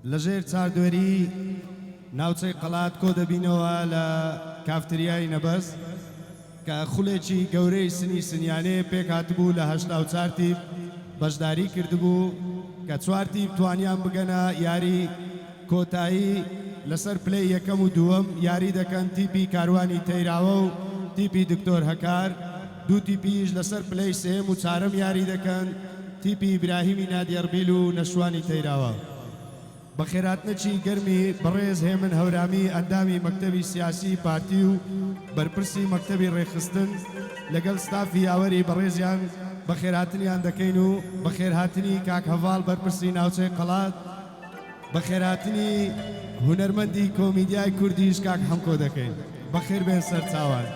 لەژێر چاردوێری ناوچەی قەڵات کۆ دەبینەوە لە کافتریای نەبەز کە خولێکی گەورەی سنی سنیانەیە پێک هاتبوو لە 84 تیپ بەشداری کردبوو کە 4 تیپ توانیان بگەنە یاری کۆتایی لەسەر پلەی یەکەم و دووەم یاری دەکەن تیپی کاروانی تەیراوە و تیپی دکتۆر هەکار دوو تیپیش لەسەر پلەی سێم و چارەم یاری دەکەن تیپی ئیبراهیمی نادیەربیل و نەشوانی تەیراوە بەخێراتنەکی گەرمی بەڕێز هێمن هەورامی ئەندامی مەکتەبی سیاسی پارتی و بەرپرسی مەکتەبی ڕێخستن لەگەڵ ستافی یاوەری بەڕێزیان بەخێرهاتنیان دەکەین و بەخێرهاتنی کاک هەڤاڵ بەرپرسی ناوچەی قەڵات بەخێرهاتنی هونەرمەندی کۆمیدیای کوردیش کاک حەمکۆ دەکەین بەخێر بێن سەرچاوان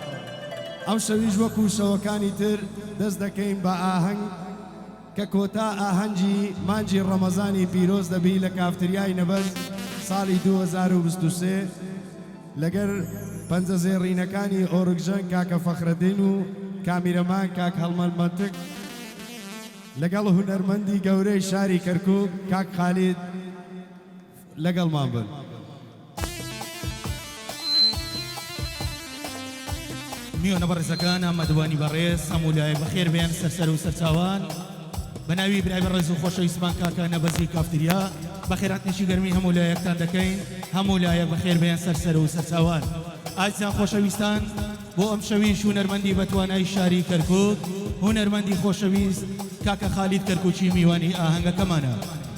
ئەم شەویش وەکو شەوەکانی تر دەست دەکەین بە ئاهەنگ کە کۆتا ئاهەنگی مانجی ڕەمەزانی پیرۆز دەبی لە کافتریای نەبەز ساڵی 2023 لەگەر پەنجە زێڕینەکانی ئۆرگژەن کاکە فەخرەدین و کامیرەمان کاک هەڵمەند مەنتق لەگەڵ هونەرمەندی گەورەی شاری کەرکووک کاک خالید لەگەڵمان بن. میوانە بەڕێزەکان ئامادەوانی بەڕێز هەموو لایەک بەخێر بێن سەرسەر و سەرچاوان بەناوی برای بەڕێز و خۆشەویستمان کاکە نەبەزی کافتریا بەخێراتنێکی گەرمی هەموو لایەکتان دەکەین هەموو لایەک بەخێر بێن سەرسەر و سەرچاوان ئازیزان خۆشەویستان بۆ ئەم شەویش هونەرمەندی بەتوانای شاری کەرکووک هونەرمەندی خۆشەویست کاکە خالید کەرکووچی میوانی ئاهەنگەکەمانە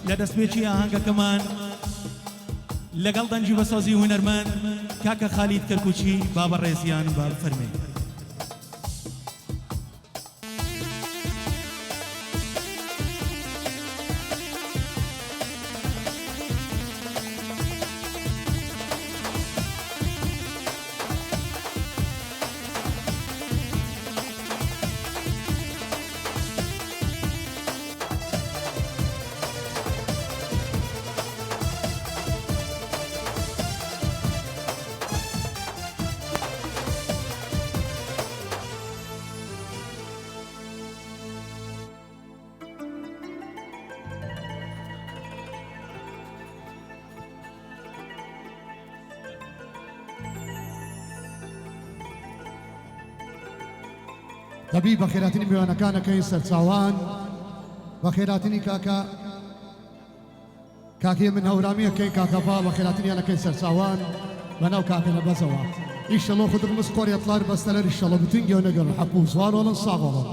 لە دەستپێکی ئاهەنگەکەمان لەگەڵ دەنجی بەسازی هونەرمەند کاکە خالید کەرکووچی با بەڕێزیان با بفەرمێن. دەبی بەخێراتنی میوانەکانەکەی سەرچاوان بەخێراتنی کاکی من هەورامیەکەی کاکەفا بەخێراتنیانەکەی سەرچاوان بەناو کاکە نەبەزەوە ئیشەڵۆ خودرمز قۆریەتڵار بەستەلەر ئیشەڵە بتنگیەوە نەگەڵ حەپوو زوارۆڵن ساغۆڵن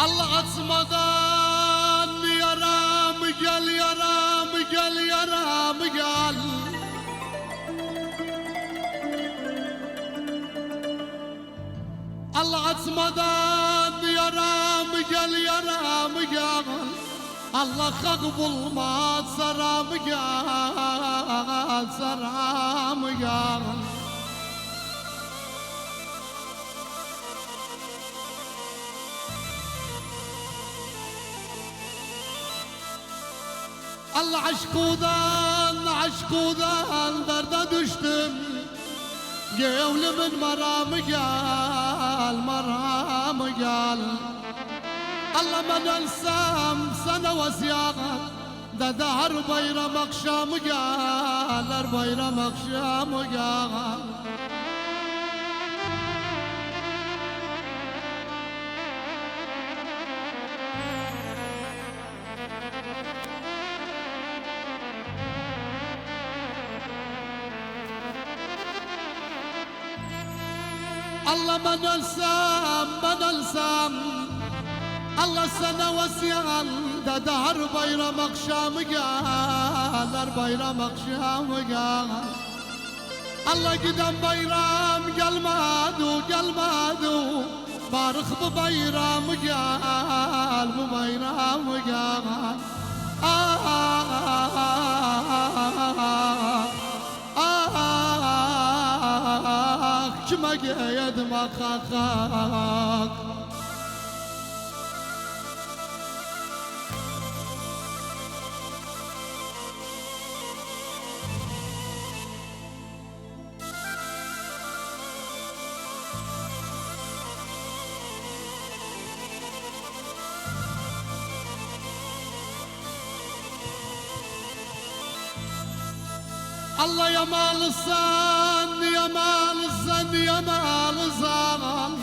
Allah açmadan yaram gel yaram gel yaram gel Allah açmadan yaram gel yaram gel Allah hak bulmaz saram gel saram gel Allah aşkudan derde düştüm Gevlimin maramı gel maramı gel Allah ben ölsem sana vasiyet Dede her bayram akşamı gel her bayram akşamı gel Allah ben ölsem Allah sana vasiyen Dede her bayram akşamı gel her bayram akşamı gel Allah giden bayram gelmedi Barık bu bayramı gel bu bayramı gel kime yedim akak الله يا مال الصن يا مال الصن يا مال الصن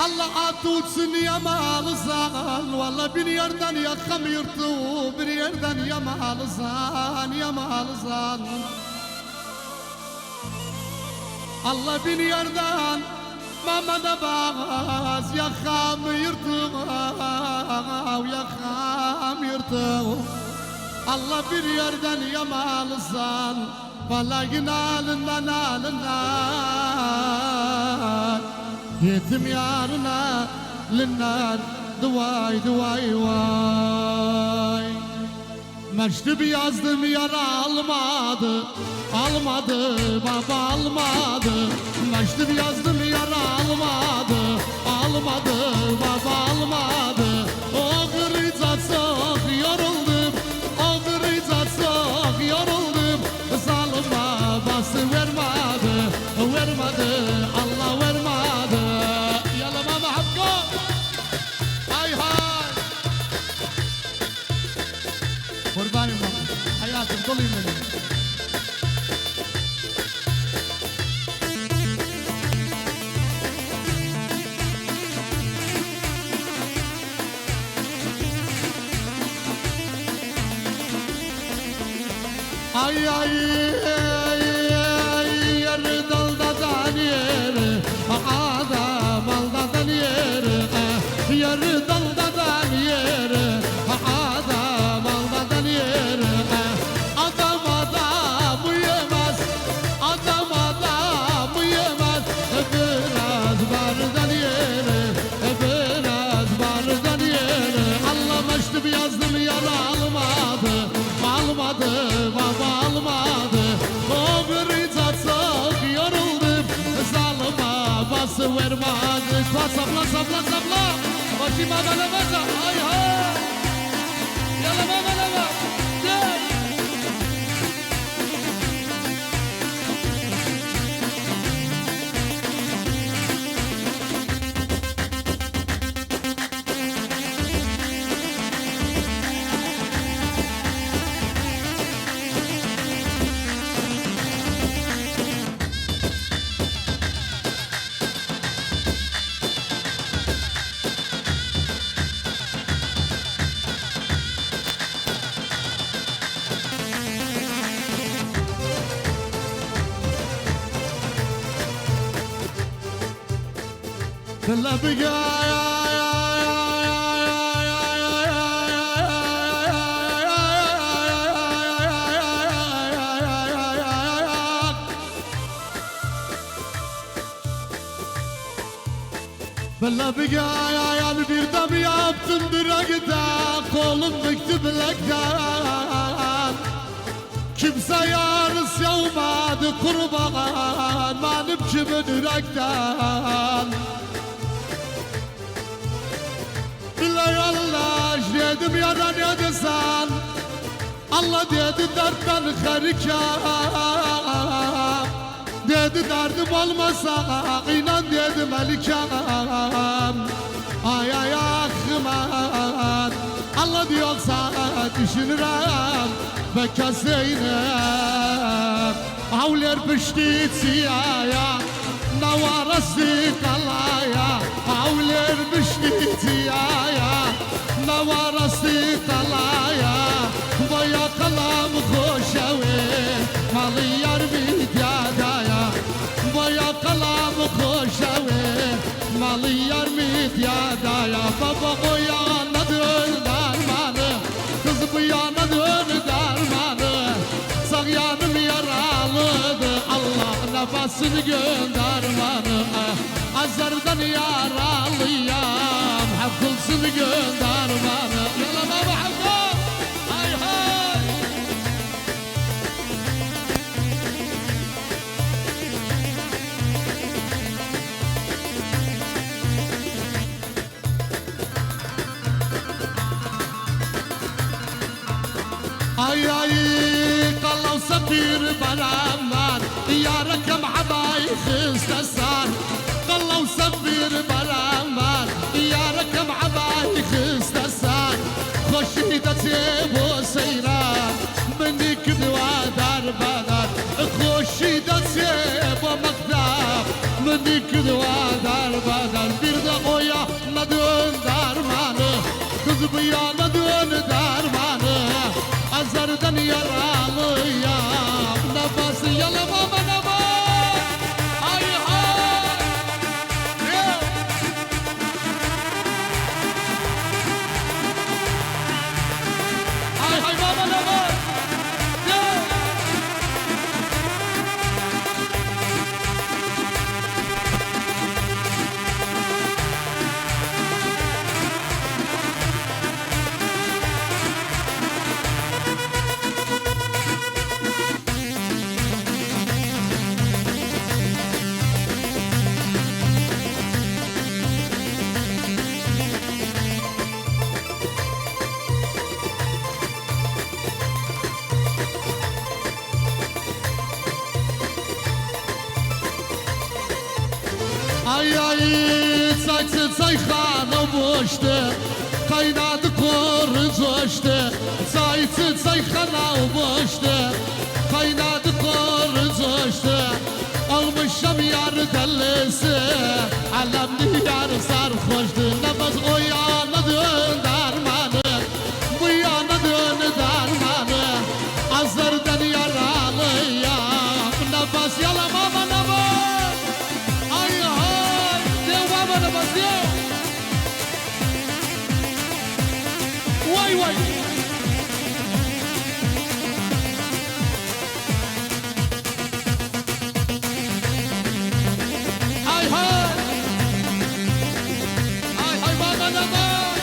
الله عطوتسن يا مال الصن والله بن يردن يا خميرتو بن يردن يا مال الصن يا مال الصن الله بن يردن ماما نباغز يا خميرتو يا خميرتو الله بن يردن يا مال الصن فلا ينال النار يتم يارنا للنار دواي دواي واي مكتب yazdım yara almadı almadı baba almadı mektup yazdım yara almadı almadı baba almadı o gırıca çok yoruldum o gırıca çok yoruldum zalim babası vermedi vermedi Allah vermedi yalla mama hakkı hay hay kurbanım baba hayatım doluyum benim ay ay yer daldadan yere adam aldadan yere yer daldadan yere adam aldadan yere adam adam yemez adam adam yemez biraz bardan yere biraz bardan yere Allah meştub yazdım yara almadı almadı baba almadı o gırıca çok yoruldum zalim babası vermedi sapla sapla sapla başıma belemeza ay hay yalama beleme gel كله بقى بالله بقى يعني bir mi yaptım direkte kolum büktü bilekten kimse yarıs yavmadı kurban benim kimi direkten billahi Allah dedim ya da ne desen Allah dedi dertten harika dedi derdim olmasa inan dedi melikam ay ay ahman Allah diyorsa düşünürüm beka Zeynep avler pişti tiyaya navarası kalaya avler pişti tiyaya navarası kalaya baya kalam hoşave malı yar midyadaya baya kalam hoşave malı yar midyadaya baba o yana dön dermanı kız bu yana dön dermanı sağ yanım yaralıdı Allah nefesini göndermanı azardan yaralıyam hakkılsın göndermanı yalama muhakkak hay hay ay ay قلو صبير برمان يا ركب عباي خستسان قلو صبير برمان يا ركب عباي خستسان خشيدة سيبو سيران منك دوا دربان Ay ay Say xanım boştu Kaynadı kor coştu Say xanım boştu Kaynadı kor coştu Almışam yar dellisi Alemli yar sarhoştu Namaz o yana dön dermanı Bu yana dön dermanı Azlardan yaralıyam Nefes yalama bana bak Ay hay Devam nefes yok Vay vay Ay hay Ay hay bana ne bak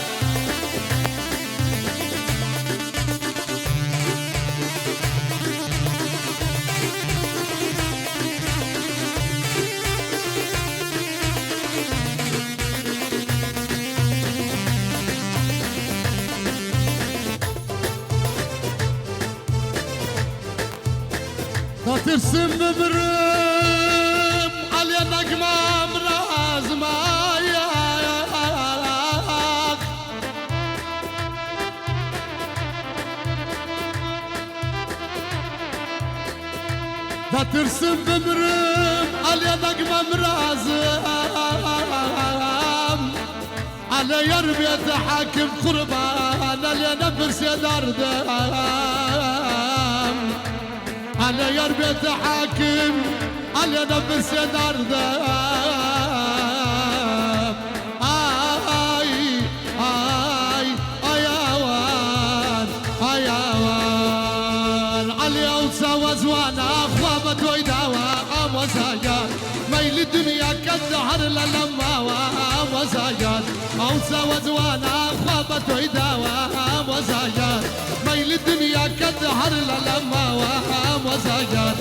ترسم ببرم على نجمة مراز ماياك ترسم ببرم على نجمة مراز على يربية حاكم قربان على نفس يدردم على يربية حاكم على نفس يدردم آي آي آي آوان آي آوان علي أوسى وزوانا أخوابة ويداوى وزايان ميل الدنيا كالدهر للما وزايان أوسى وزوانا أخوابة ويداوى وزايان ميل الدنيا كالدهر للما وزايان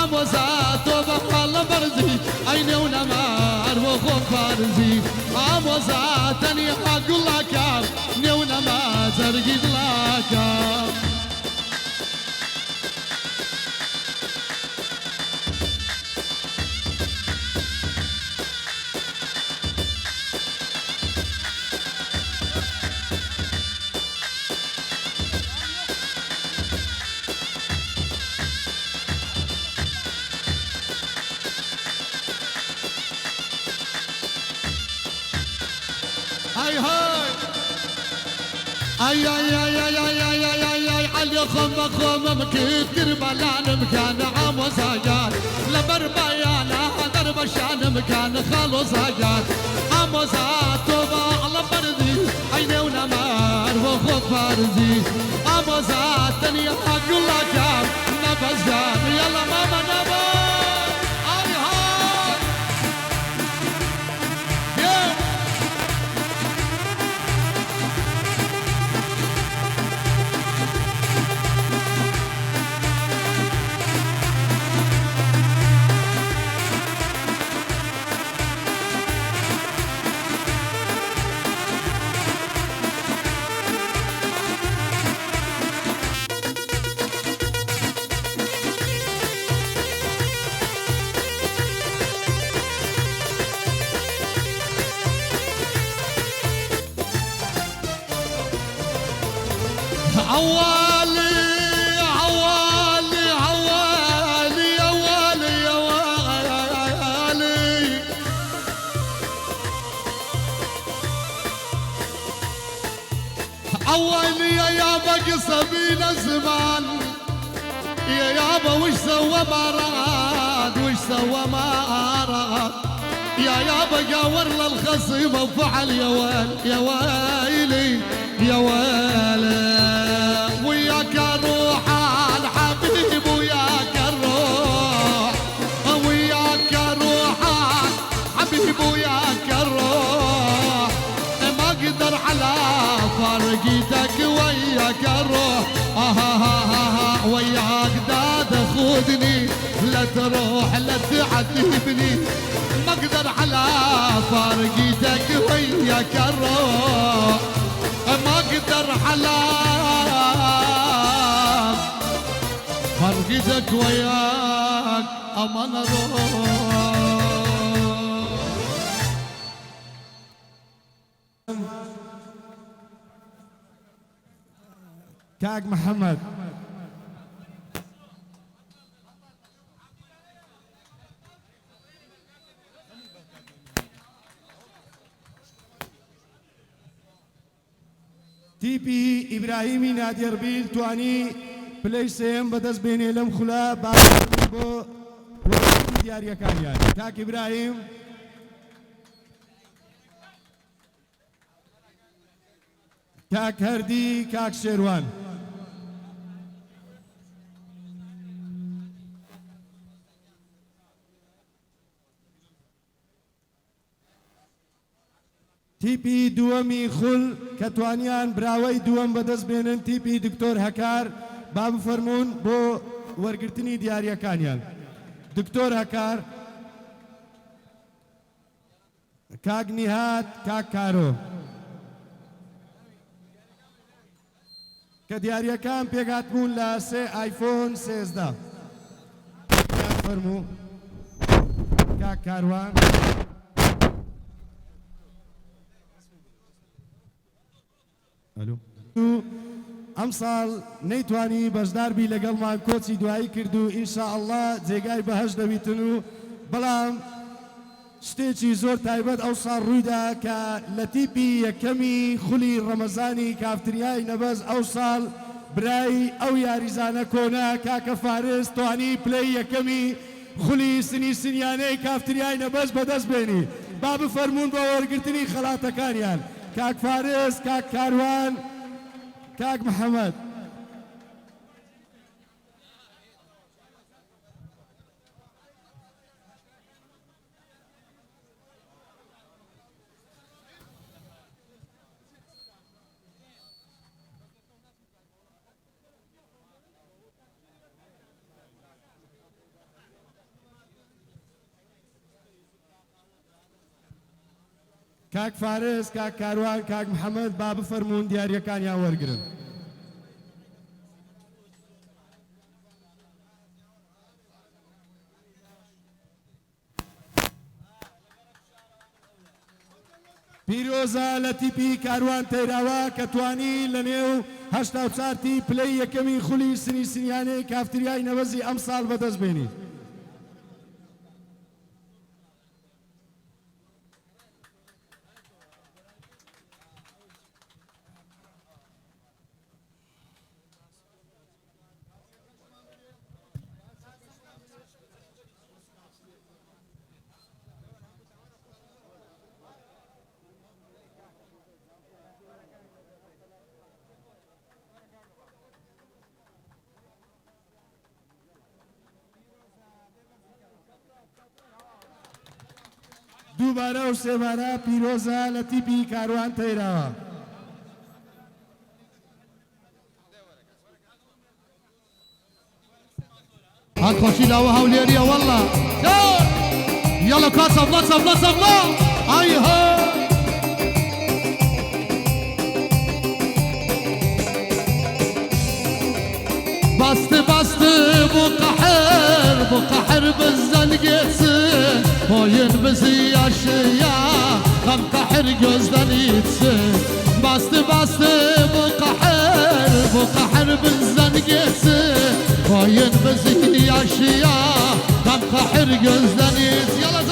أموزات وبخال برزي أين ونمار وخوف برزي أموزات أني أقول لك نيونا ما ترقد لك هاي هاي اي اي اي اي اي اي اي اي اي علي خم مكتر بلان مكان عمو زايان لبربيانا درب شان مكان خالو زايان عمو زاتو على بردي عيني ونمار وخوف بردي عمو زاتني اقول لك نفس جان يلا ماما نبا هاي هاي عوالي عوالي عوالي عوالي عوالي عوالي يا يابا قصبينا زمان يا يابا وش سوى ما راد وش سوى ما راد يا يابا جاور للخصيم وفعل يا ويل يا ويلي يا ويلي وياك روح الحبيب وياك الروح وياك روح حبيب وياك الروح ما اقدر على فرقتك وياك الروح وياك داد خذني لا تروح لا تعذبني ما اقدر على فرقتك وياك الروح ما اقدر على فرقتك وياك امان اروح كاك محمد تیپی ئیبراهیمی نادێڕبیل توانی پلەی سێم بەدەست بێنێ لەم خولە باوەڕی بۆ وەرگرتنی دیاریەکانیان. کاک ئیبراهیم کاک هەردی کاک شێروان تیپی دووەمی خول کە توانیان براوەی دووەم بەدەست بێنن تیپی دکتۆر هەکار با بفەرمونون بۆ وەرگرتنی دیاریەکانیان. دکتۆر هەکار کاک نیهات کاک کارۆ کە دیاریەکان پێگاتبوون لە سێ ئایفۆن 13 فەرموو کاک کاروان ئەم ساڵ نەیتوانی بەشداربی لەگەڵمان کۆچی دوایی کرد و ئینشاءالله جێگای بەهەش دەبیتن و بەڵام شتێکی زۆر تایبەت ئەو ساڵ ڕوویدا کە لە تیپی یەکەمی خولی ڕەمەزانی کافتریای نەبەز ئەو ساڵ برای ئەو یاریزانە کۆنا کاکە فارس توانی پلەی یەکەمی خولی سنی سنیانەی کافتریای نەبەز بەدەست بێنی. با بفەرمونون بە وەرگرتنی خەڵاتەکانیان. کاک فارس کاک کاروان کاک محەممەد کاک فارس کاک کاروان کاک محەممەد با بفەرمونون دیاریەکانیان وەرگرن. پیرۆزە لە تیپی کاروان تەیراوە کە توانی لە نێو 84 پلەی یەکەمی خولی سنی سنیانەی کافتریای نەوەزی ئەم ساڵ بەدەست بێنی. دووبارە و سێبارە پیرۆزە لە تیپی کاروان تەیراوە. هاکۆچی لاوە هەولێریە وەڵا یاڵە کا سەڤڵە سەڤڵە سەڤڵە ئای هە باستı bastı bu kahır bizden geçsin Oyun bizi yaşaya Gam kahır gözden itsin Bastı bu kahır bizden geçsin Oyun bizi yaşaya Gam kahır gözden itsin Yallah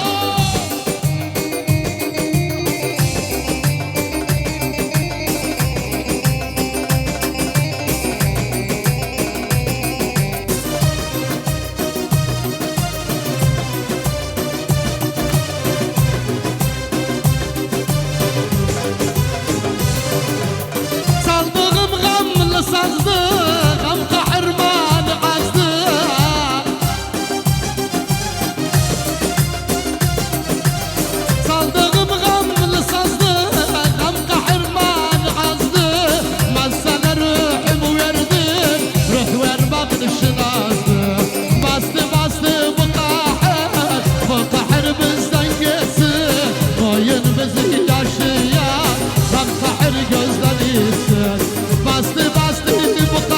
Bastı bu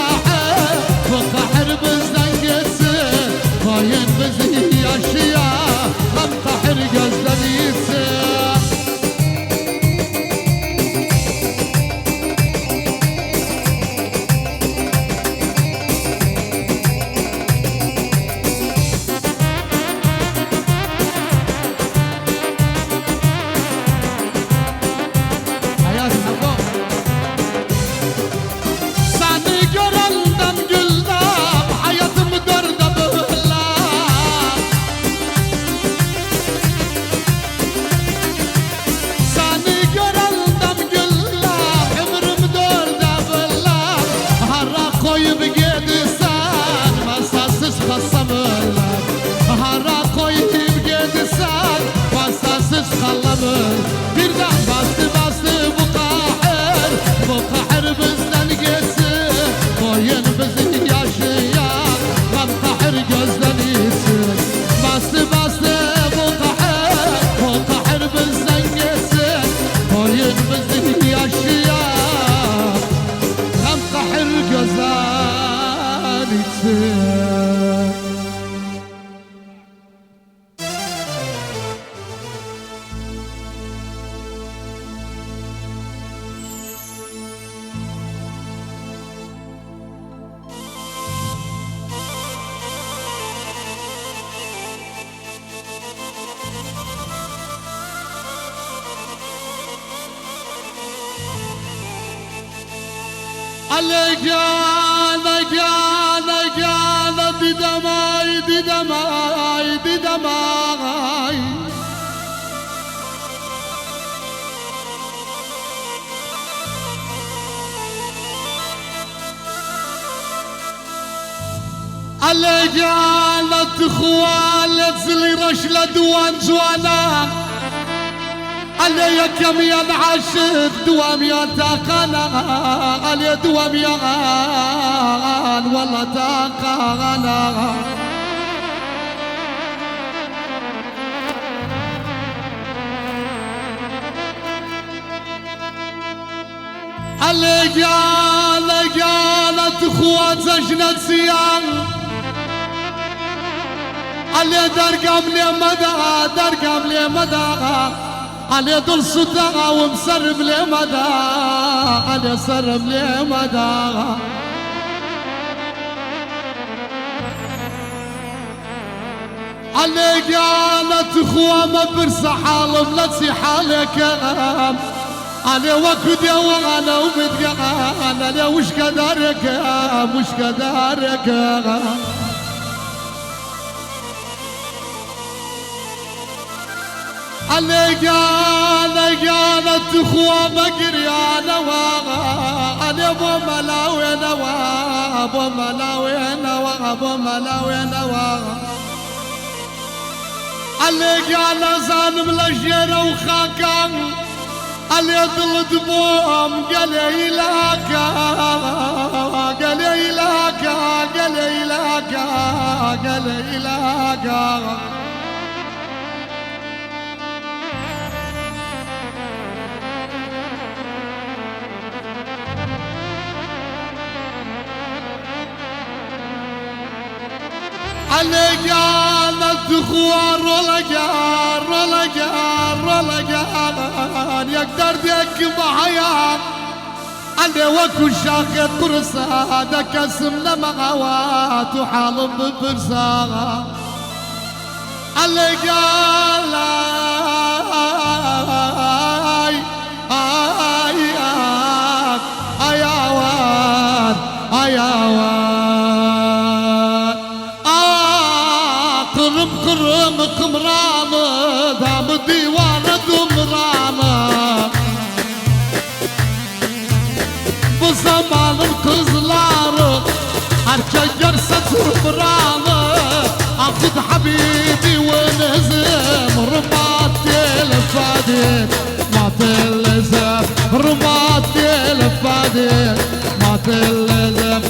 أنا دي دماي قالت خوالت زلي رشلة دوان جوانا علي كم ينعشق دوام يا تاقنا علي دوام يا غان والله تاقنا علي قالت خوات زجنة سيان علي درقم لي مدى درقم لي مدى علي دل صدى ومسرب لي مدى علي سرب لي مدى علي قالت خوة ما برس حالم لا تسي حالك علي وكد يا وانا وبدقى انا وش قدرك وش قدرك علي قالت اخوة بقري انا علي ابو ملاوي نوا ابو ملاوي نوا ابو ملاوي نوا علي قال زانم لجيرة وخاكم علي ظل دبوم قال إلاكا قال إلاكا قال إلاكا قال إلاكا علي قالت خوار رلقان رلقان رلقان يقدر ديك بحياة علي وكو شاخد برسا دك اسمنا مغوات وحالم ببرسا علي قال اياوان اياوان قرم قمرامة دام الديوانة دمرامة بزمان القزلار أركي جرسة برامة أخذ حبيبي ونهزم رمات الفادي ما تلزم رمات الفادي ما تلزم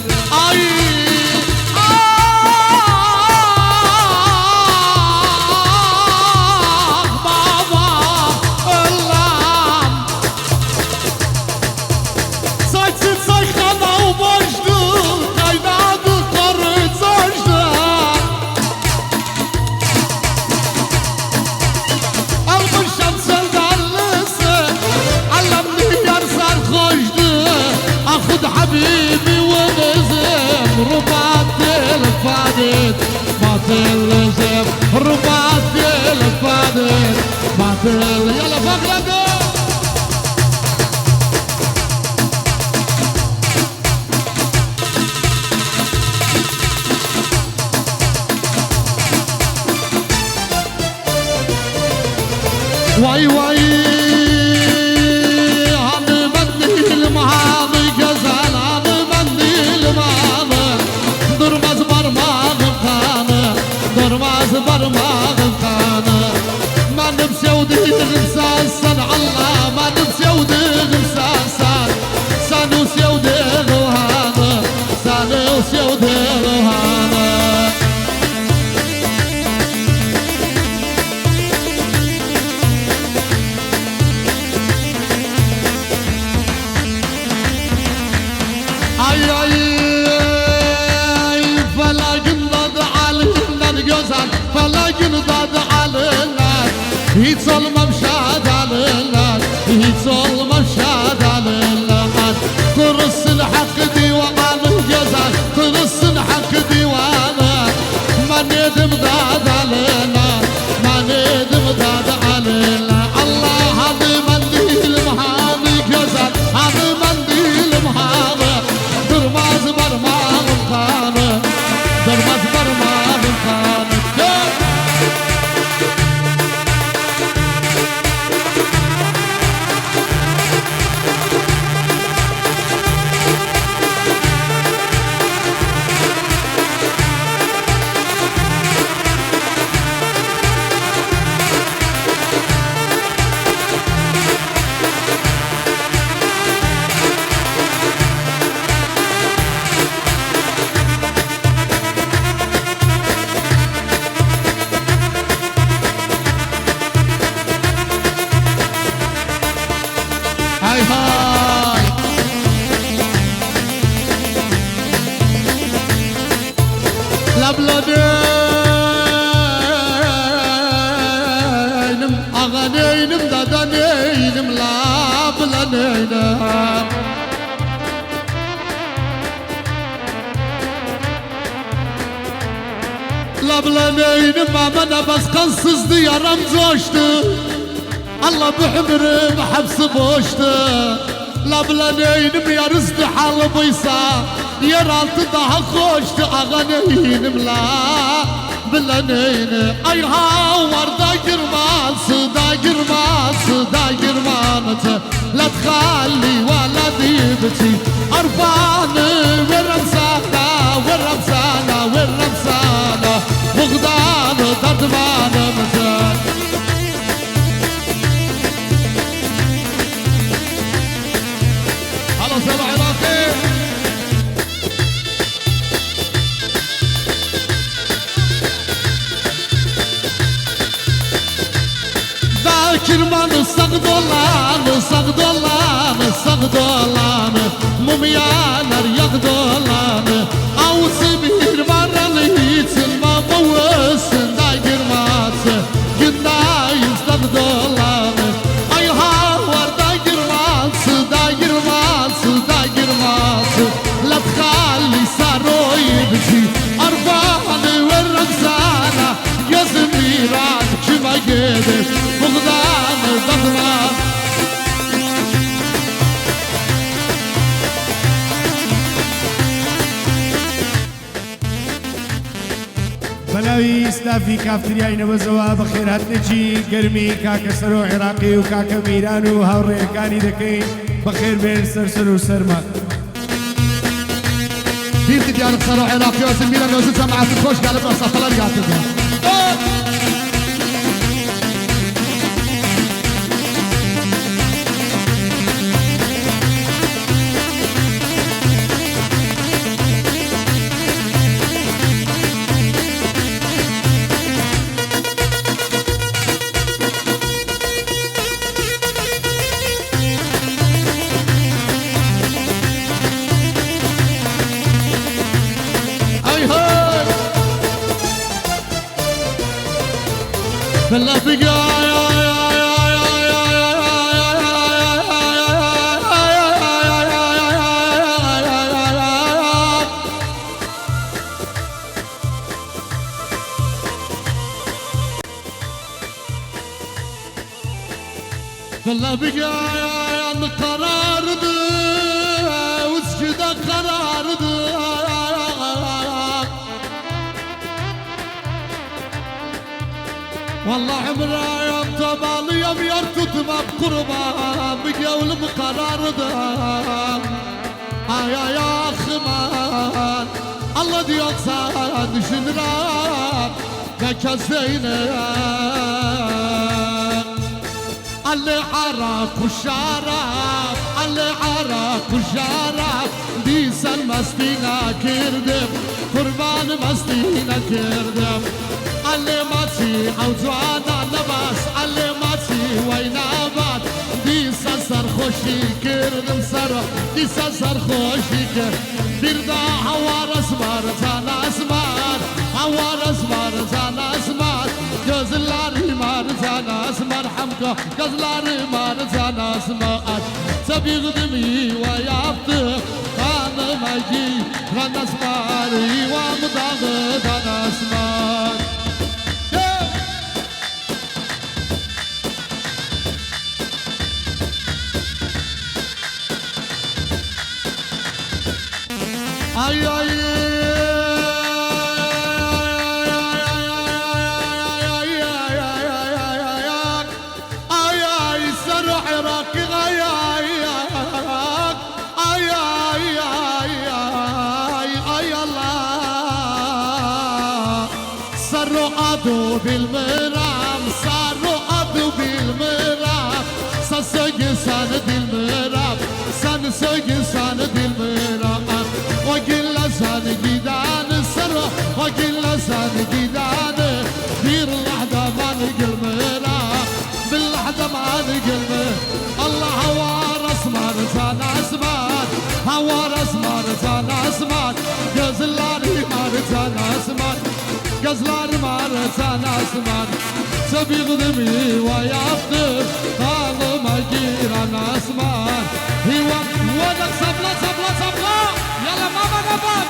حبيبي ونزم رباط الفادت ما تلزم رباط الفادت ما تلزم يلا فقرة واي واي برماغ الخانة ما نبسي وديغ مساسن الله ما نبسي وديغ مساسن سانوسي وديغ وهانا سانوسي وديغ وهانا اي اي فلا قنض علينا الجزر فلا قنض علينا هي ظلمة مشاد علينا هي ظلمة مشاد علينا ترس الحق ديوان الجزر ترس الحق ديوانا ما ندم ضاد علينا ما ندم ضاد علينا الله هذا منديل محامي جزر هذا منديل محامي أغنينم ددنينم لا بلنينم لا بلنينم ما منا بس قنصص ديارم زوجته الله بحمر بحبس بوشته لا بلنينم يا رزق حال بيصا يا رالت ضح خوشت أغنينم لا بلنين أي هاور داير مانس داير مانس داير مانس لا تخلي ولا ديبتي أرفاني ورمسانا ورمسانا ورمسانا فقدان دردمان مزان هلا سبع عراقي كرمان سقدولان سقدولان سقدولان مميانر يقدولان او سبير مرليت ما بوس داير مات جناي سقدولان اي هاور داير مات داير مات داير مات لا تخلي ساروي بجي اربعه والرمزانه يا زميران كما قدر فقدان ضغران بەناوی ستافی کافتریای نەبەزەوە بەخێرهاتنێکی گەرمی کاکە سەرۆ عێراقی و کاکە میران و هاوڕێیەکانی دەکەین بەخێر بێن سەرسەر و سەرمان بيرتي ديال الصاروخ عراقي وزميلة نوزل سمعت الخوش قالت أصلا خلال قاتل بالله بقى بالله بقى قرار وسجد قرار والله مرايم طبال يوم يرتد ما بقربان بقول بقرار يا خمان الله ديال صاد شنران كزينة اللي عراق وشارب اللي عراق وشارب ديسان مستينا كردم قربان مستينا كردم اللي ماتي عوجوانا نباس اللي ماتي وينابات ديسان سرخوشي كردم سر ديسان سرخوشي كردم بردا حوار اسمار زانا اسمار حوار اسمار زانا اسمار gözleri marzana asmar hamka gözleri marzana asmar sabigdim ve yaptım kanıma giren asmar yuvam dağıdan asmar ay ay صاروا بالمرام صاروا أدو بالمرام سنسوق سند المرام سنسوق سند المرام وقل سن جدان سرو وقل سن جدان دير اللحظة ما نقل مرام باللحظة ما نقل الله هوار اسمار زان اسمار هوار اسمار زان اسمار gözleri marzan asmar gözler marzan asmar تبي غضبي ويعطر قالما جيران اسمار هو ودك صبلا صبلا صبلا يلا ماما نبات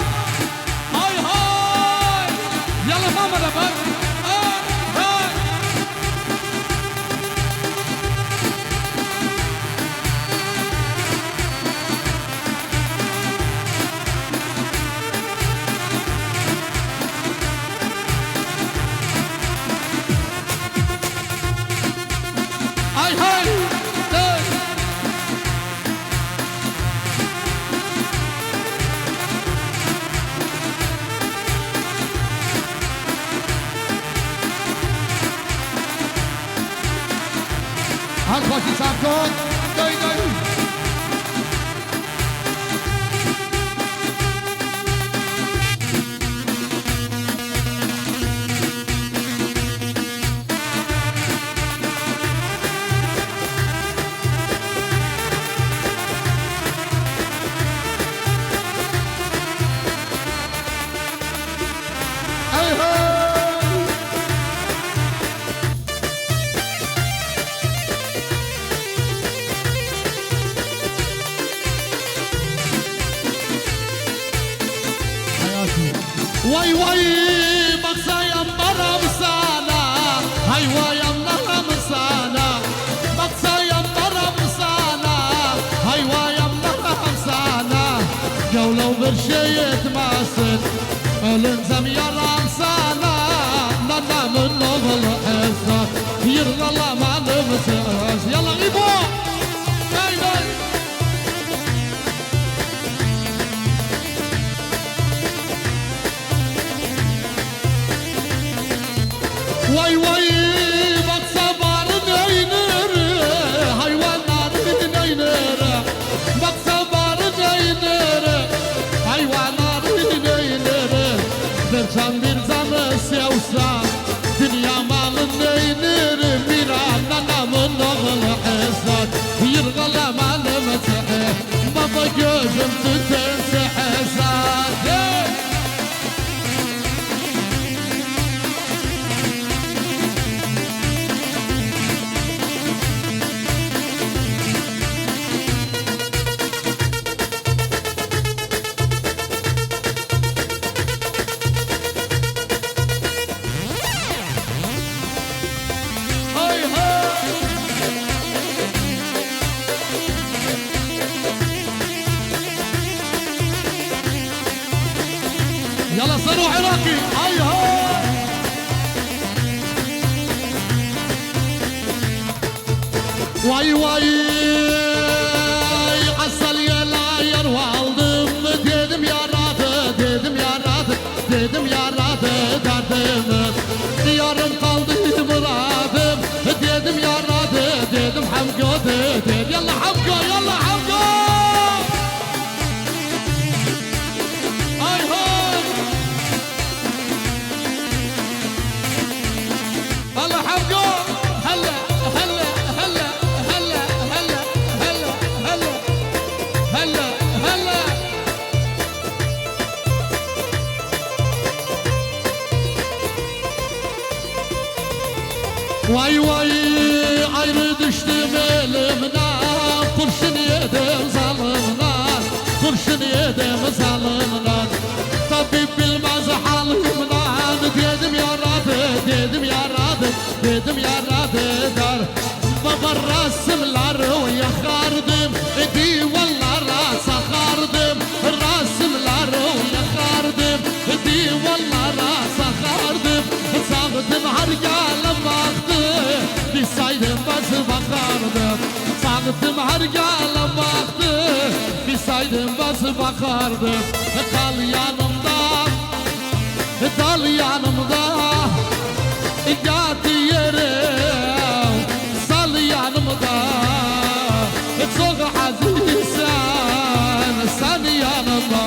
هاي هاي يلا ماما نبات هاي هاي هل خوشی صاحب کن دایی دایی واي واي مقصايا مرة مسانا هاي واي مرة مسانا مقصايا مرة مسانا هاي واي مرة مسانا جولة وبرشية ماسن الانزم يا رمسانا نانا من نغل حسن يرغى الله ما نمسس يلا غيبو هاي هاي واي واي بتصبر نينر حيوان نار نينر بتصبر نينر حيوان نار نينر برشان برزان سيوسا دنيا مال نينر ميران نانا من نغل حسن يرغل مال مسح بابا جوزم تتنسى حسن يلا صاروا عراقي هاي هاي واي واي عسل يا لاير والدم dedim ya radı dedim ya radı dedim ya radı derdim yarım kaldı muradım dedim ya radı dedim hamgo dedim yalla hamgo yalla hamgo هلا حمقو هلا هلا هلا هلا هلا هلا هلا هلا هلا واي واي ayrı düştüm elimden kurşun yedim zalımdan kurşun yedim zalımdan tabip bilmez halimden dedim ya radı dedim ya radı dedim ya radı dar baba rasımları yakardım divanlara sakardım rasımları yakardım divanlara sakardım sağdım her yalan baktı bir saydım bazı bakardım sağdım her yalan baktı bir saydım bazı bakardım kal yanımda dal yanımda yat yerim sal yanımda çok azizsen sen yanımda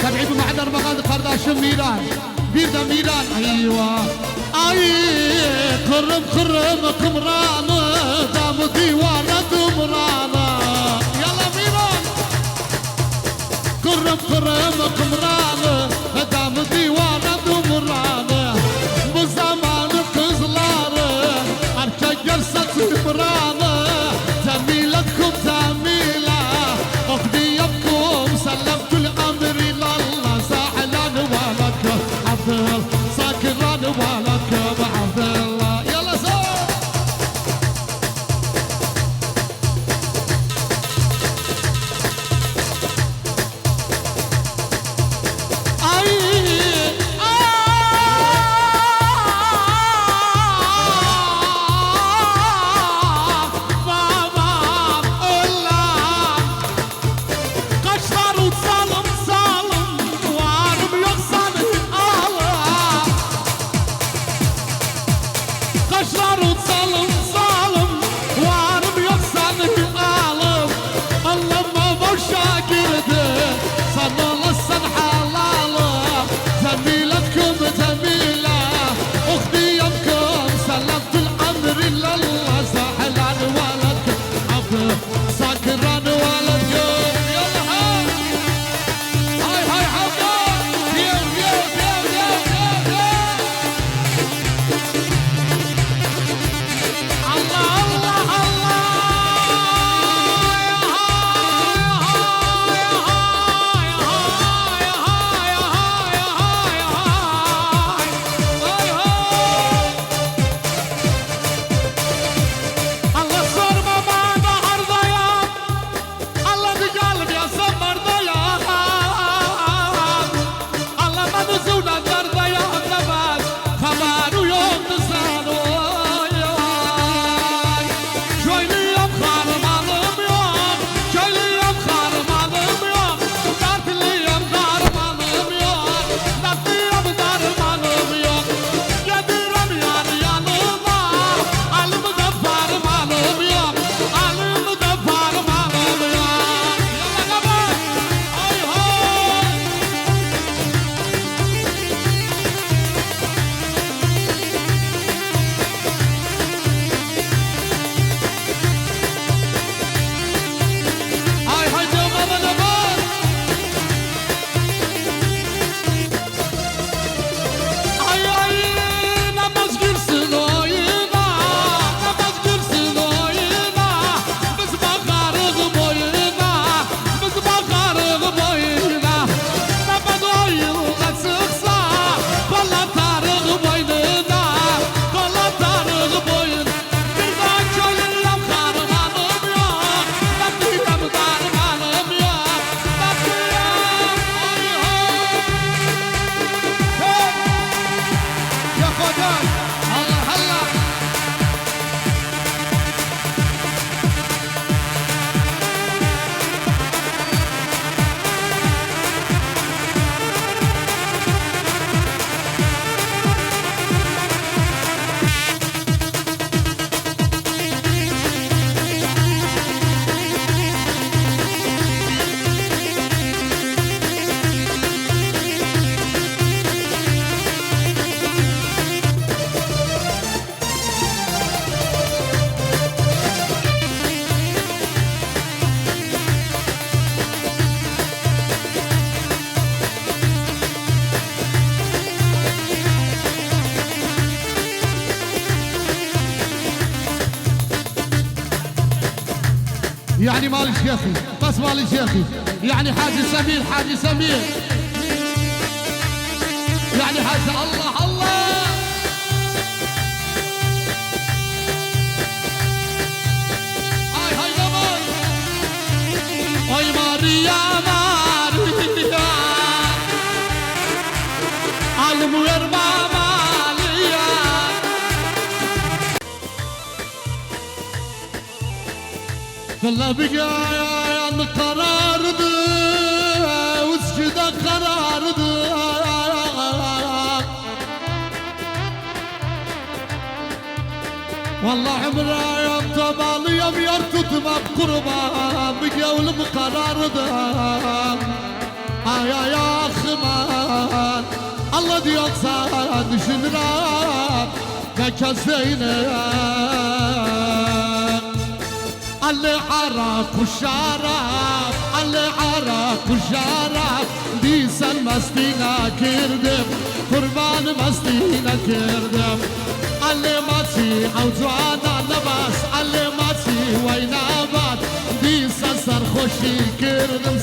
تبعيدوا معنا رمضان قرداشم ميران بيردا ميران ايوه اي قرب قرب قمرانه دام ديوانه دمرانه يلا ميرون قرب قرب قمرانه دام ديوانه دمرانه بزمان قزلاره اركا جلسه برانه جميلتكم جميله اخديتكم سلمت الامر لله زعلان ولك عبد ساكران ولك عبد الله يلا سوا ساكران ولد يوم يلا هاي هاي هاي حوقات يوم يوم يوم يوم يوم الله الله الله الله صار ما بعد عرض يا الله بقلب يا سمر ضياع الله ما نزونا الدرد يا نبات خبر ويوم نسانو شوي لي بخار مالم يوم شوي لي بخار مالم يوم دارت لي بخار مالم يوم دارت لي بخار مالم يوم يا درم يا ريان الله علم غفار مالم يوم علم غفار مالم يوم يلا قبل اي هاي هاي هاي جمال نبات ay ay namaz girsin oyuna namaz girsin oyuna biz bakarız boyuna biz bakarız boyuna namaz oyuna sıksa kolatarız boynuna kolatarız boyuna bir daha çölünem karmanım yok bakıyorum darmanım yok bakıyorum ay hay يا فدان هلا هلا يعني مال شيخي بس مال شيخي يعني حاجي سمير حاجي سمير يعني حاجي الله الله هاي هاي جمال هاي ماريا ماريا الموير ماليا كلا بقى يا قرار ده وسجد قرار ده والله عمرها يوم تبالي يوم يرتد بقربان بقول بقرار ده يا خمان Allah diyorsa düşünürüm Bekazeyne Ali arak و şarap Ali arak و şarap Diysen mestine kirdim Kurban mestine kirdim Ali mati avcana nabas Ali mati وينابات Diysen sarhoşi kirdim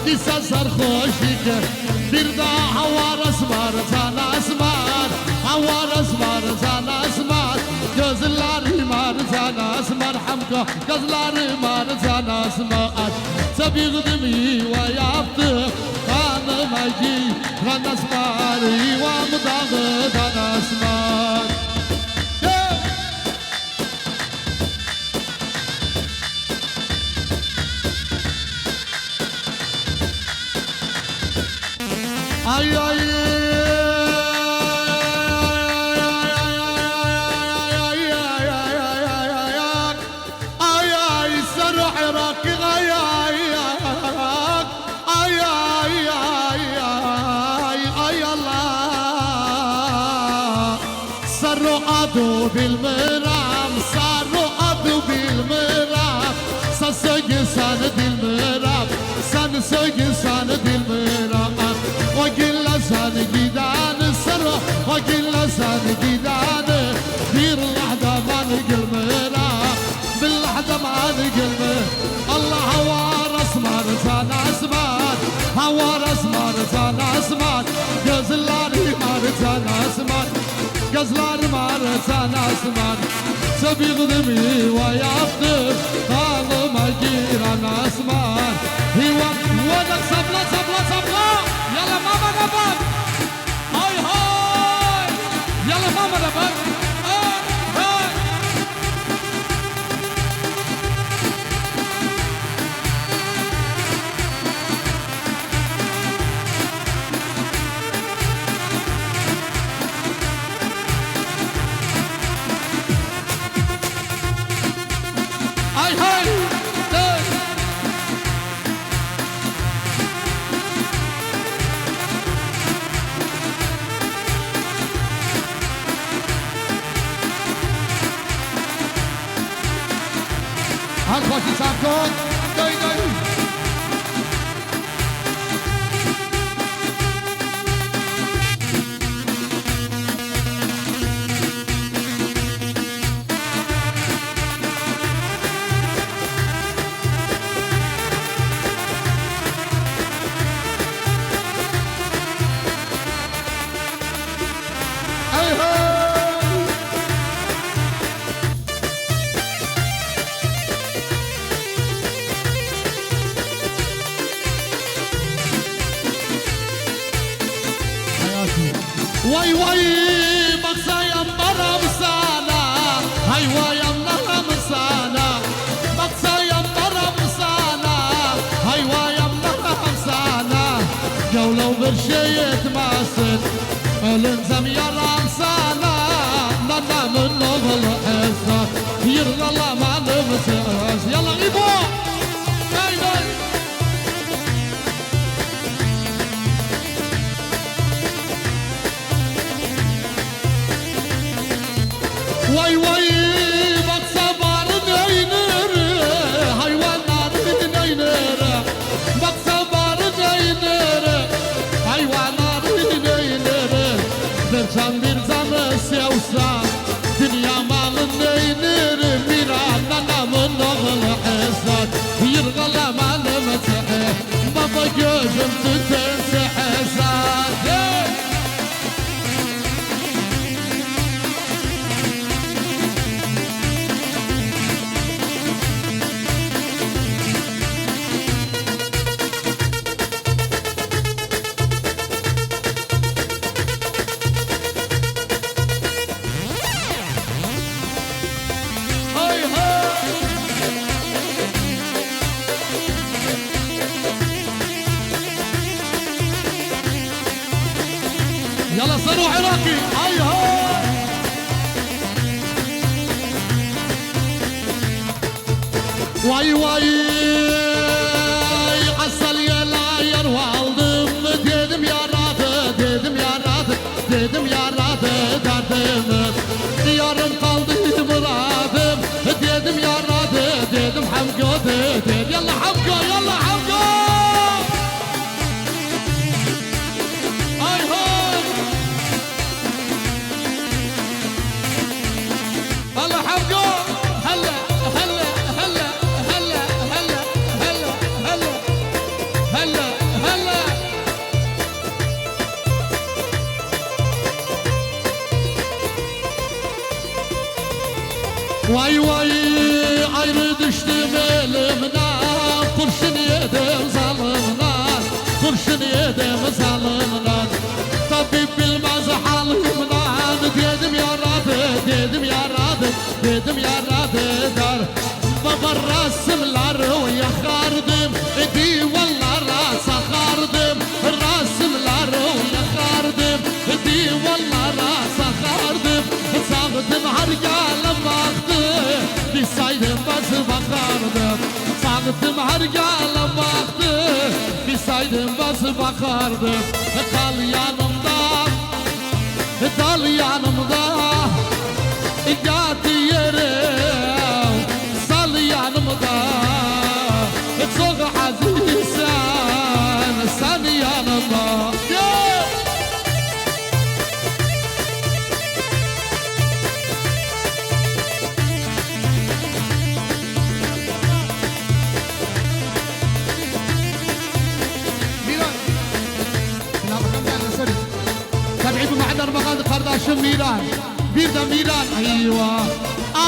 Diysen sarhoşi kirdim Bir daha havar asmar can asmar Havar asmar can asmar Gözlerim arcan asmar Hamka gözlerim arcan asmar Sabigdimi ve yaptım Kanıma giren asmar İvam dağıdan asmar Ay ay صاروا بالمرام صاروا أدو بالمرام سنسوق ساند المرام سنسوق ساند المرام وقل سان قيدان السرو وقل سان قيدان دير اللحظة ما نقل مرام باللحظة ما نقل الله هوار اسمار زان اسمار هوار اسمار زان اسمار gözleri marcan asman Gözleri marcan asman Sabigdimi ve yaptım Kanıma giren asman Hivadak sabla sabla sabla Yala mama da bak Hay hay Yala mama da bak Hay hay Hay hay Halbuki sakın Döy döy Hey hey Vay vay baksayam baram sana Hay vay Allah'ım sana Baksayam baram sana Hay vay Allah'ım sana Gavlav bir şey etmesin Ölünsem yaram sana Nanamın oğlu Esat Yırgalamanım söz Yalan İbo Hey hey Vay vay bak sabarın eynir Hayvanların eynir Bak sabarın eynir Hayvanların eynir Bir canı sevsa Dünya malın eynir Bir anamın oğlu Esat Yırgalamanım tehe Baba gözüm tüterse Esat يلا صاروا عراقي هاي هاي واي واي عسل يا لاير والdım dedim yaradı Vay vay ayrı düştüm elimden, kurşun yedim zalimden, kurşun yedim zalimden. Tabi bilmez halimden, dedim yaradı, dedim yaradı, dedim yaradı der. Baba resimleri yakardım, divanlara sakardım, resimleri yakardım, divanlara sakardım. Sağdım her gele baktı, bir saydım bazı bakardım. Sağdım her gele baktı, bir saydım bazı bakardım. Kal yanımda, dal yanımda, yat yerim, sal yanımda. Çok azizsen, sen yanımda. تبعيدوا معنا رمضان قرداشم ميران بيردا ميران ايوه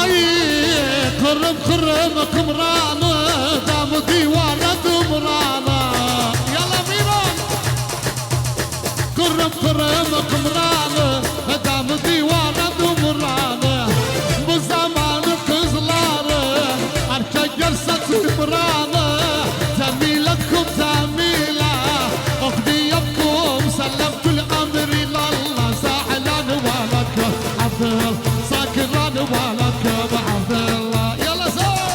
اي كرم كرم كمران دام ديوانا دمرانا يلا ميران كرم كرم كمران دام ديوانا دمرانا بزمان kızlar erkek yerse tümrana temiletkum temile اقضيكم سلمت الامر لله زعلان ولك عبد ساكران ولك عبد الله يلا سوا